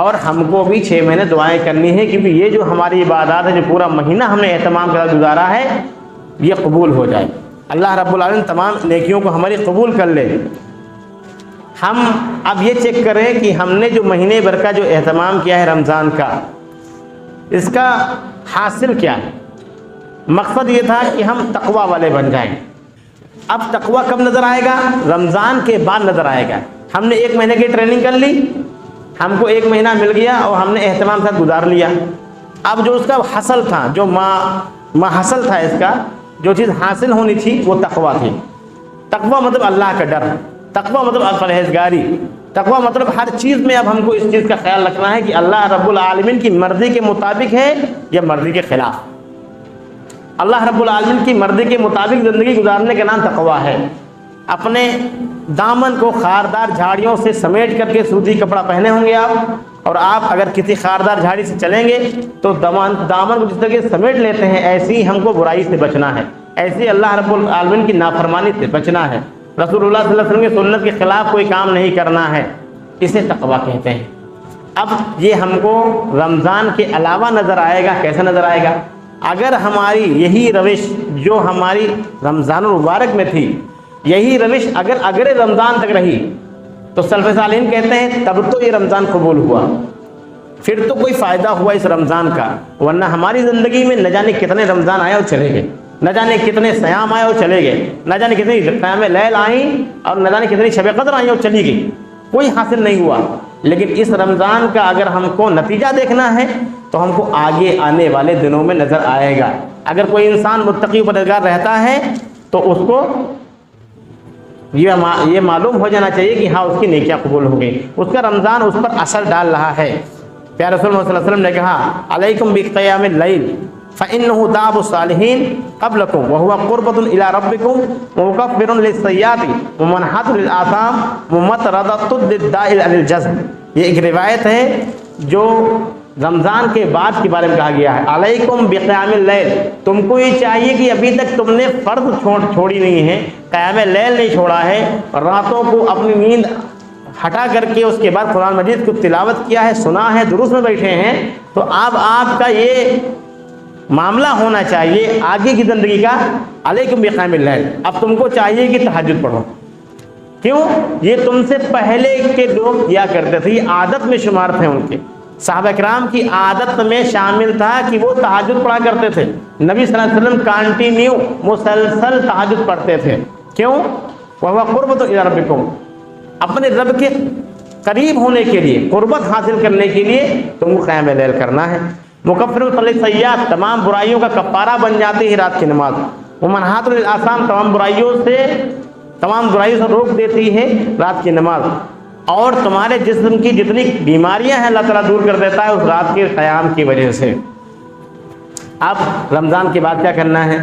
اور ہم کو بھی 6 مہینے دعائیں کرنی ہے، کیونکہ یہ جو ہماری عبادات ہے، جو پورا مہینہ ہم نے اہتمام کا گزارا ہے، یہ قبول ہو جائے۔ اللہ رب العالمین تمام نیکیوں کو ہماری قبول کر لے۔ ہم اب یہ چیک کریں کہ ہم نے جو مہینے بھر کا جو اہتمام کیا ہے رمضان کا، اس کا حاصل کیا ہے؟ مقصد یہ تھا کہ ہم تقوی والے بن جائیں۔ اب تقوی کب نظر آئے گا؟ رمضان کے بعد نظر آئے گا۔ ہم نے 1 مہینے کی ٹریننگ کر لی، ہم کو 1 مہینہ مل گیا اور ہم نے اہتمام سے گزار لیا۔ اب جو اس کا حاصل تھا، جو حاصل تھا، اس کا جو چیز حاصل ہونی تھی وہ تقوی تھی۔ تقوی مطلب اللہ کا ڈر، تقوی مطلب پرہیزگاری، تقوی مطلب ہر چیز میں اب ہم کو اس چیز کا خیال رکھنا ہے کہ اللہ رب العالمین کی مرضی کے مطابق ہے یا مرضی کے خلاف۔ اللہ رب العالمین کی مرضی کے مطابق زندگی گزارنے کا نام تقوی ہے۔ اپنے دامن کو خاردار جھاڑیوں سے سمیٹ کر کے سوتی کپڑا پہنے ہوں گے آپ، اور آپ اگر کسی خاردار جھاڑی سے چلیں گے تو دامن کو جس طرح سمیٹ لیتے ہیں، ایسے ہی ہم کو برائی سے بچنا ہے، ایسے اللہ رب العالمین کی نافرمانی سے بچنا ہے، رسول اللہ صلی اللہ علیہ وسلم کی سنت کے خلاف کوئی کام نہیں کرنا ہے، اسے تقوی کہتے ہیں۔ اب یہ ہم کو رمضان کے علاوہ نظر آئے گا۔ کیسا نظر آئے گا؟ اگر ہماری یہی روش جو ہماری رمضان المبارک میں تھی، یہی روش اگر رمضان تک رہی تو سلف صالحین کہتے ہیں تب تو یہ رمضان قبول ہوا، پھر تو کوئی فائدہ ہوا اس رمضان کا، ورنہ ہماری زندگی میں نہ جانے کتنے رمضان آئے اور چلے گئے، نہ جانے کتنے سیام آئے اور چلے گئے، نہ جانے کتنی قیام لیل آئیں اور نہ جانے کتنی شب قدر آئیں اور چلی گئی، کوئی حاصل نہیں ہوا۔ لیکن اس رمضان کا اگر ہم کو نتیجہ دیکھنا ہے تو ہم کو آگے آنے والے دنوں میں نظر آئے گا۔ اگر کوئی انسان متقی و پرہیزگار رہتا ہے تو اس کو یہ معلوم ہو جانا چاہیے کہ ہاں اس کی نیکیاں قبول ہو گئی، اس کا رمضان اس پر اثر ڈال رہا ہے۔ پیارے رسول اللہ صلی اللہ علیہ وسلم نے کہا علیکم بقیام اللیل فإنه داب الصالحین قبلکم وهو قربۃ الی ربکم ومکفر للسیئات ومنحۃ للآثام ومطردۃ للداء عن الجزع۔ یہ ایک روایت ہے جو رمضان کے بعد کے بارے میں کہا گیا ہے۔ علیکم بقیام اللیل، تم کو یہ چاہیے کہ ابھی تک تم نے فرض چھوڑی نہیں ہے، قیام لیل نہیں چھوڑا ہے، راتوں کو اپنی نیند ہٹا کر کے اس کے بعد قرآن مجید کو تلاوت کیا ہے، سنا ہے، دروس میں بیٹھے ہیں، تو اب آپ کا یہ معاملہ ہونا چاہیے آگے کی زندگی کا علیکم بقیام اللیل۔ اب تم کو چاہیے کہ تہجد پڑھو۔ کیوں؟ یہ تم سے پہلے کے لوگ کیا کرتے تھے، یہ عادت میں شمار تھے، ان کے صحابہ کرام کی عادت میں شامل تھا کہ وہ تہجد پڑھا کرتے تھے۔ نبی صلی اللہ علیہ وسلم کانٹینیو مسلسل تہجد پڑھتے تھے۔ کیوں؟ وَهُوَ قُرْبَةٌ إِلَىٰ رَبِّكُمْ، اپنے رب کے قریب ہونے کے لیے، قربت حاصل کرنے کے لیے تم کو قیام لیل کرنا ہے۔ مکفر للسیئات، تمام برائیوں کا کفارہ بن جاتی ہے رات کی نماز۔ ومنحۃ للآثام، تمام برائیوں سے روک دیتی ہے رات کی نماز، اور تمہارے جسم کی جتنی بیماریاں ہیں اللہ تعالیٰ دور کر دیتا ہے اس رات کے قیام کی وجہ سے۔ اب رمضان کے بعد کیا کرنا ہے؟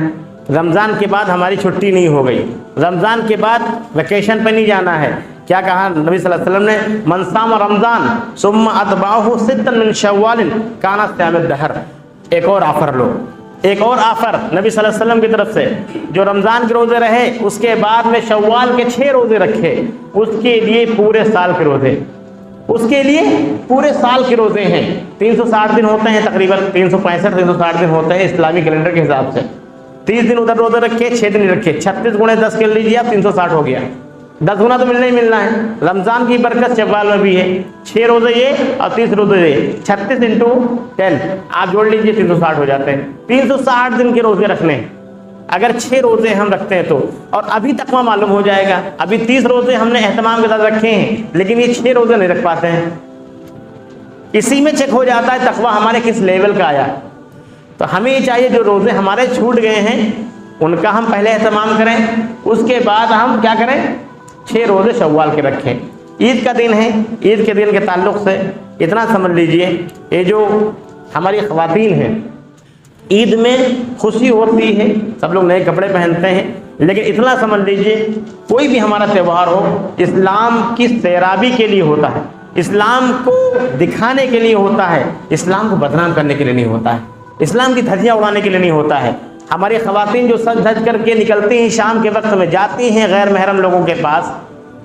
رمضان کے بعد ہماری چھٹی نہیں ہو گئی، رمضان کے بعد ویکیشن پہ نہیں جانا ہے۔ کیا کہا نبی صلی اللہ علیہ وسلم نے؟ من صام رمضان ثم اتبعہ ستا من شوال کان صیام الدہر۔ ایک اور آفر لو، ایک اور آفر نبی صلی اللہ علیہ وسلم کی طرف سے، جو رمضان کے روزے رہے اس کے بعد میں شوال کے 6 روزے رکھے، اس کے لیے پورے سال کے روزے، اس کے لیے پورے سال کے روزے ہیں۔ 360 دن ہوتے ہیں، تقریباً 365 360 دن ہوتے ہیں اسلامی کیلنڈر کے حساب سے۔ 30 دن ادھر روزے رکھے، 6 دن رکھے، 36 گنے 10 کر لیجیے آپ، 360 ہو گیا۔ 10 گنا تو ملنا ہی ملنا ہے۔ رمضان کی برکت شوال میں بھی ہے، 6 روزے یہ اور 30 روزے یہ، 36 × 10 آپ جوڑ لیجیے، 360 ہو جاتے ہیں۔ 360 دن کے روزے رکھنے ہیں، اگر 6 روزے ہم رکھتے ہیں تو، اور ابھی تقویٰ معلوم ہو جائے گا۔ ابھی 30 روزے ہم نے اہتمام کے ساتھ رکھے ہیں، لیکن یہ 6 روزے نہیں رکھ پاتے ہیں، اسی میں چیک ہو جاتا ہے تقویٰ ہمارے کس لیول کا آیا۔ تو ہمیں یہ چاہیے جو روزے ہمارے چھوٹ گئے ہیں ان کا ہم پہلے اہتمام کریں، اس کے بعد ہم کیا کریں؟ 6 روزے شوال کے رکھیں۔ عید کا دن ہے، عید کے دن کے تعلق سے اتنا سمجھ لیجئے، یہ جو ہماری خواتین ہیں، عید میں خوشی ہوتی ہے، سب لوگ نئے کپڑے پہنتے ہیں، لیکن اتنا سمجھ لیجئے کوئی بھی ہمارا تہوار ہو اسلام کی سیرابی کے لیے ہوتا ہے، اسلام کو دکھانے کے لیے ہوتا ہے، اسلام کو بدنام کرنے کے لیے نہیں ہوتا ہے، اسلام کی دھجیاں اڑانے کے لیے نہیں ہوتا ہے۔ ہماری خواتین جو سج دھج کر کے نکلتی ہیں، شام کے وقت میں جاتی ہیں غیر محرم لوگوں کے پاس،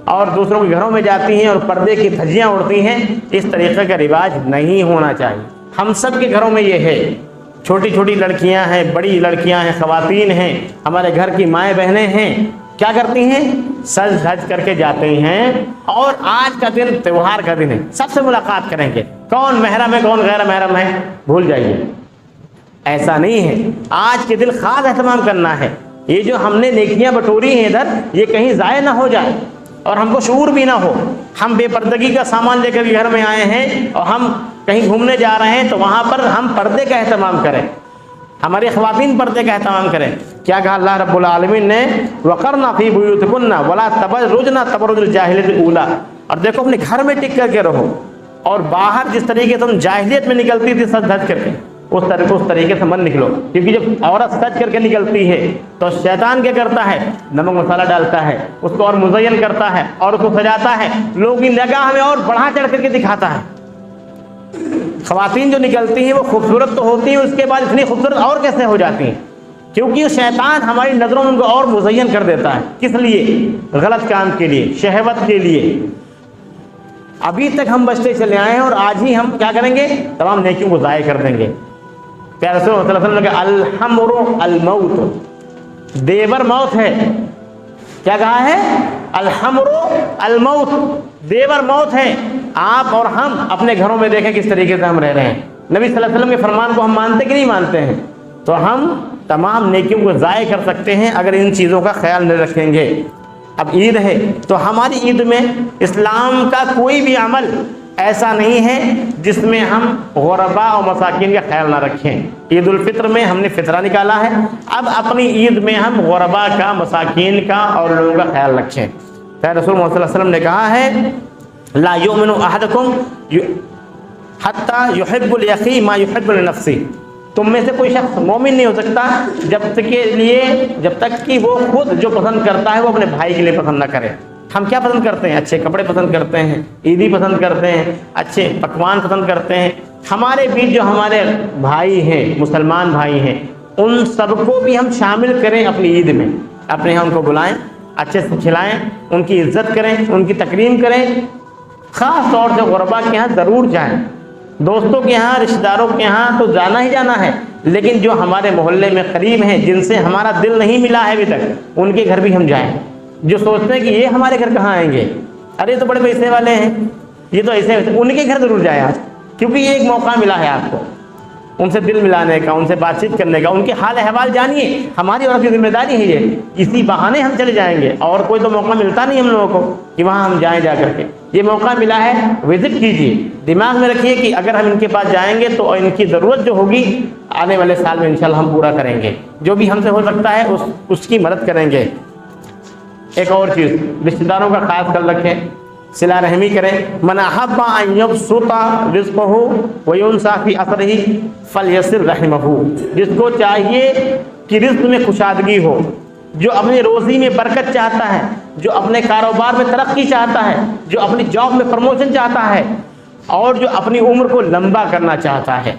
اور دوسروں کے گھروں میں جاتی ہیں اور پردے کی دھجیاں اڑتی ہیں، اس طریقے کا رواج نہیں ہونا چاہیے۔ ہم سب کے گھروں میں یہ ہے، چھوٹی چھوٹی لڑکیاں ہیں، بڑی لڑکیاں ہیں، خواتین ہیں، ہمارے گھر کی مائیں بہنیں ہیں، کیا کرتی ہیں؟ سج دھج کر کے جاتے ہیں، اور آج کا دن تہوار کا دن ہے، سب سے ملاقات کریں گے، کون محرم ہے کون غیر محرم ہے بھول جائیے۔ ایسا نہیں ہے، آج کے دن خاص اہتمام کرنا ہے۔ یہ جو ہم نے نیکیاں بٹوری ہیں ادھر، یہ کہیں ضائع نہ ہو جائے اور ہم کو شعور بھی نہ ہو۔ ہم بے پردگی کا سامان لے کر گھر میں آئے ہیں اور ہم کہیں گھومنے جا رہے ہیں تو وہاں پر ہم پردے کا اہتمام کریں، ہماری خواتین پردے کا اہتمام کریں۔ کیا کہا اللہ رب العالمین نے؟ وَقَرْنَ فِي بُيُوتِكُنَّ وَلَا تَبَرُّجْنَ تَبَرُّجَ الْجَاهِلِيَّةِ الْأُولَىٰ، اور دیکھو اپنے گھر میں ٹک کر کے رہو، اور باہر جس طریقے سے تم جاہلیت میں نکلتی تھی سج دھج کر کے، اس طریقے سے مت نکلو، کیونکہ جب عورت سج کر کے نکلتی ہے تو شیطان کیا کرتا ہے؟ نمک مسالہ ڈالتا ہے، اس کو اور مزین کرتا ہے اور اس کو سجاتا ہے، لوگوں کی نگاہ میں اور بڑھا چڑھ کر کے دکھاتا ہے۔ خواتین جو نکلتی ہیں وہ خوبصورت تو ہوتی ہیں، اس کے بعد اتنی خوبصورت اور کیسے ہو جاتی ہیں؟ کیونکہ شیطان ہماری نظروں میں ان کو اور مزین کر دیتا ہے۔ کس لیے؟ غلط کام کے لیے، شہوت کے لیے۔ ابھی تک ہم بچتے چلے آئے ہیں اور آج ہی ہم کیا کریں گے؟ تمام نیکیوں کو ضائع کر دیں گے۔ پیارے رسول اللہ صلی اللہ علیہ وسلم نے کہا الحمر الموت، دیور موت ہے۔ کیا کہا ہے؟ الحمر الموت، دیور موت ہے۔ آپ اور ہم اپنے گھروں میں دیکھیں کس طریقے سے ہم رہ رہے ہیں۔ نبی صلی اللہ علیہ وسلم کے فرمان کو ہم مانتے کہ نہیں مانتے ہیں؟ تو ہم تمام نیکیوں کو ضائع کر سکتے ہیں اگر ان چیزوں کا خیال نہیں رکھیں گے۔ اب عید ہے تو ہماری عید میں اسلام کا کوئی بھی عمل ایسا نہیں ہے جس میں ہم غرباء اور مساکین کا خیال نہ رکھیں۔ عید الفطر میں ہم نے فطرہ نکالا ہے، اب اپنی عید میں ہم غرباء کا، مساکین کا اور لوگوں کا خیال رکھیں۔ پھر رسول اللہ صلی اللہ علیہ وسلم نے کہا ہے لا یؤمن احدکم حتی یحب لأخیہ ما یحب لنفسہ، تم میں سے کوئی شخص مومن نہیں ہو سکتا جب تک کہ وہ خود جو پسند کرتا ہے وہ اپنے بھائی کے لیے پسند نہ کرے۔ ہم کیا پسند کرتے ہیں؟ اچھے کپڑے پسند کرتے ہیں، عیدی پسند کرتے ہیں، اچھے پکوان پسند کرتے ہیں۔ ہمارے بیچ جو ہمارے بھائی ہیں، مسلمان بھائی ہیں، ان سب کو بھی ہم شامل کریں اپنی عید میں، اپنے یہاں ان کو بلائیں، اچھے سے کھلائیں، ان کی عزت کریں، ان کی تکریم کریں۔ خاص طور سے غرباء کے یہاں ضرور جائیں، دوستوں کے یہاں، رشتہ داروں کے یہاں تو جانا ہی جانا ہے، لیکن جو ہمارے محلے میں قریب ہیں، جن سے ہمارا دل نہیں ملا ہے ابھی تک، ان کے گھر بھی ہم جائیں۔ جو سوچتے ہیں کہ یہ ہمارے گھر کہاں آئیں گے، ارے تو بڑے پیسے والے ہیں، یہ تو ایسے، ان کے گھر ضرور جائیں آج، کیونکہ یہ ایک موقع ملا ہے آپ کو ان سے دل ملانے کا، ان سے بات چیت کرنے کا، ان کے حال احوال جانیے۔ ہماری اور کی ذمہ داری ہے یہ، اسی بہانے ہم چلے جائیں گے، اور کوئی تو موقع ملتا نہیں ہم لوگوں کو کہ وہاں ہم جائیں جا کر کے۔ یہ موقع ملا ہے، وزٹ کیجیے، دماغ میں رکھیے کہ اگر ہم ان کے پاس جائیں گے تو ان کی ضرورت جو ہوگی آنے والے سال میں انشاءاللہ ہم پورا کریں گے، جو بھی ہم سے ہو سکتا ہے اس کی مدد کریں گے۔ ایک اور چیز، رشتہ داروں کا خاص خیال رکھیں، صلہ رحمی کریں۔ من احب ان یبسط رزقہ وینسیٰ فی اثرہ فلیصل رحمہ، جس کو چاہیے کہ رزق میں کشادگی ہو، جو اپنی روزی میں برکت چاہتا ہے، جو اپنے کاروبار میں ترقی چاہتا ہے، جو اپنی جاب میں پروموشن چاہتا ہے، اور جو اپنی عمر کو لمبا کرنا چاہتا ہے،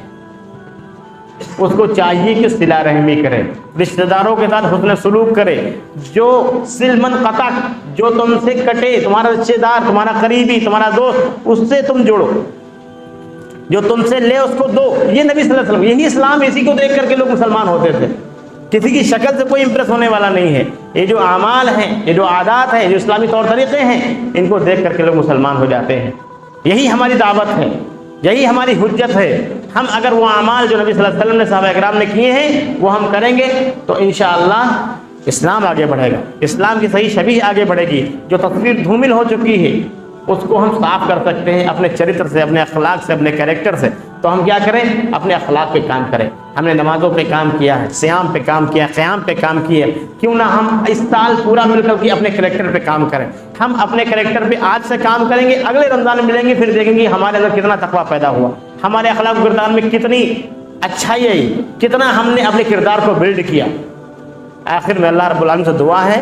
اس کو چاہیے کہ صلہ رحمی کرے، رشتہ داروں کے ساتھ حسن سلوک کرے۔ جو سل من قطع، جو تم سے کٹے، تمہارا رشتہ دار، تمہارا قریبی، تمہارا دوست، اس سے تم جوڑو، جو تم سے لے اس کو دو۔ یہ نبی صلی اللہ علیہ وسلم، یہی اسلام، اسی کو دیکھ کر کے لوگ مسلمان ہوتے تھے۔ کسی کی شکل سے کوئی امپریس ہونے والا نہیں ہے، یہ جو اعمال ہیں، یہ جو عادات ہیں، جو اسلامی طور طریقے ہیں، ان کو دیکھ کر کے لوگ مسلمان ہو جاتے ہیں۔ یہی ہماری دعوت ہے، یہی ہماری حجت ہے۔ ہم اگر وہ اعمال جو نبی صلی اللہ علیہ وسلم نے، صحابہ اکرام نے کیے ہیں، وہ ہم کریں گے تو انشاءاللہ اسلام آگے بڑھے گا، اسلام کی صحیح شبیہ آگے بڑھے گی۔ جو تصویر دھومل ہو چکی ہے اس کو ہم صاف کر سکتے ہیں اپنے چرتر سے، اپنے اخلاق سے، اپنے کیریکٹر سے۔ تو ہم کیا کریں؟ اپنے اخلاق پہ کام کریں۔ ہم نے نمازوں پہ کام کیا ہے، صیام پہ کام کیا، قیام پہ کام کیا، کیوں نہ ہم اس سال پورا مل کر کے اپنے کریکٹر پہ کام کریں۔ ہم اپنے کریکٹر پہ آج سے کام کریں گے، اگلے رمضان میں ملیں گے، پھر دیکھیں گے ہمارے اندر کتنا تقویٰ پیدا ہوا، ہمارے اخلاق و کردار میں کتنی اچھائی آئی، کتنا ہم نے اپنے کردار کو بلڈ کیا۔ آخر میں اللہ رب العالمین سے دعا ہے